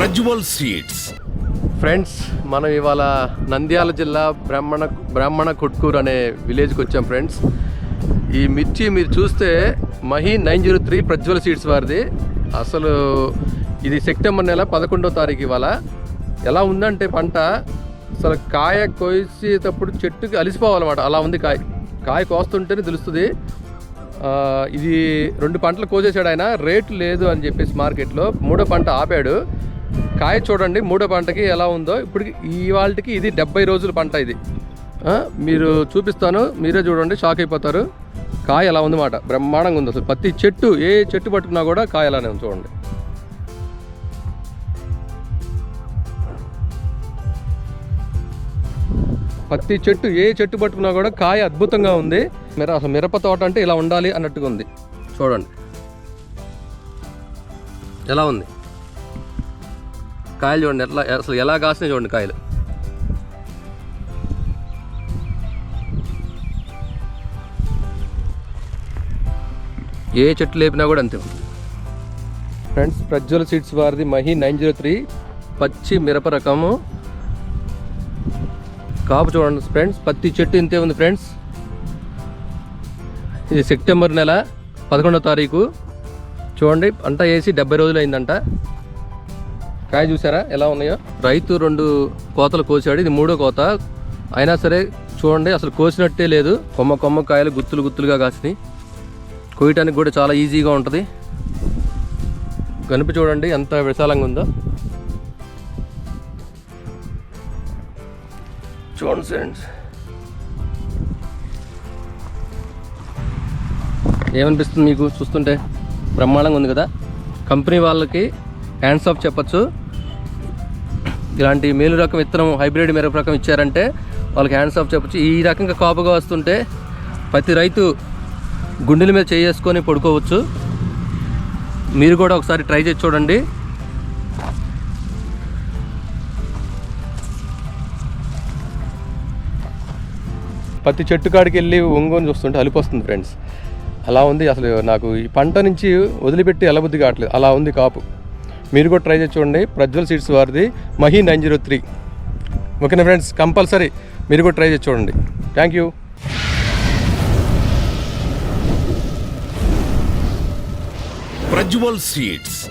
Prajwal seeds. Friends, మనం ఇవాళ నంద్యాల జిల్లా బ్రాహ్మణ కొట్కూరు అనే విలేజ్కి వచ్చాం ఫ్రెండ్స్. ఈ మిర్చి మీరు చూస్తే మహి 903 ప్రజ్వల్ సీడ్స్ వారిది. అసలు ఇది సెప్టెంబర్ నెల 11వ తారీఖు. ఇవాళ ఎలా ఉందంటే పంట అసలు కాయ కోసేటప్పుడు చెట్టుకి అలిసిపోవాలన్నమాట, అలా ఉంది కాయ కోస్తుంటేనే తెలుస్తుంది. ఇది 2 పంటలు కోసేసాడు ఆయన, రేటు లేదు అని చెప్పేసి మార్కెట్లో. 3వ పంట ఆపాడు. కాయ చూడండి 3వ పంటకి ఎలా ఉందో. ఇప్పుడు ఇవాళకి ఇది 70 రోజుల పంట. ఇది మీరు చూపిస్తాను, మీరే చూడండి, షాక్ అయిపోతారు. కాయ ఎలా ఉందన్నమాట, బ్రహ్మాండంగా ఉంది. అసలు ప్రతి చెట్టు, ఏ చెట్టు పట్టుకున్నా కూడా కాయ అలానే ఉంది. చూడండి, ప్రతి చెట్టు, ఏ చెట్టు పట్టుకున్నా కూడా కాయ అద్భుతంగా ఉంది. అసలు మిరప తోట అంటే ఇలా ఉండాలి అన్నట్టుగా ఉంది. చూడండి ఎలా ఉంది కాయలు, చూడండి అసలు ఎలా కాసినాయి చూడండి కాయలు. ఏ చెట్టు లేపినా కూడా అంతే ఉంది ఫ్రెండ్స్. ప్రజ్వల్ సీడ్స్ వారిది మహి 903 పచ్చి మిరప రకము. కాపు చూడండి ఫ్రెండ్స్, ప్రతి చెట్టు ఇంతే ఉంది ఫ్రెండ్స్. ఇది సెప్టెంబర్ నెల 11వ తారీఖు. చూడండి, పంట వేసి 70 రోజులు అయిందంట. కాయ చూసారా ఎలా ఉన్నాయో. రైతు 2 కోతలు కోసాడు, ఇది 3వ కోత. అయినా సరే చూడండి, అసలు కోసినట్టే లేదు. కొమ్మ కాయలు గుత్తులు గుత్తులుగా కాసినాయి. కోయటానికి కూడా చాలా ఈజీగా ఉంటుంది. గనుపు చూడండి ఎంత విశాలంగా ఉందో. చూడండి ఫ్రెండ్స్, ఏమనిపిస్తుంది మీకు చూస్తుంటే? బ్రహ్మాండంగా ఉంది కదా. కంపెనీ వాళ్ళకి హ్యాండ్స్ ఆఫ్ చెప్పచ్చు. ఇలాంటి మేలు రకం విత్తనం, హైబ్రిడ్ మిరప రకం ఇచ్చారంటే వాళ్ళకి హ్యాండ్స్ ఆఫ్ చెప్పచ్చు. ఈ రకంగా కాపుగా వస్తుంటే ప్రతి రైతు గుండెల మీద చేసుకొని పడుకోవచ్చు. మీరు కూడా ఒకసారి ట్రై చేసి చూడండి. ప్రతి చెట్టు కాడికి వెళ్ళి ఒంగోని చూస్తుంటే అలిపొస్తుంది ఫ్రెండ్స్. అలా ఉంది. అసలు నాకు ఈ పంట నుంచి వదిలిపెట్టి వెళ్ళబుద్ధి కావట్లేదు, అలా ఉంది కాపు. మీరు కూడా ట్రై చేసి చూడండి. ప్రజ్వల్ సీడ్స్ వారిది మహి 903. ఓకేనా ఫ్రెండ్స్, కంపల్సరీ మీరు కూడా ట్రై చేసి చూడండి. Thank you. ప్రజ్వల్ సీడ్స్.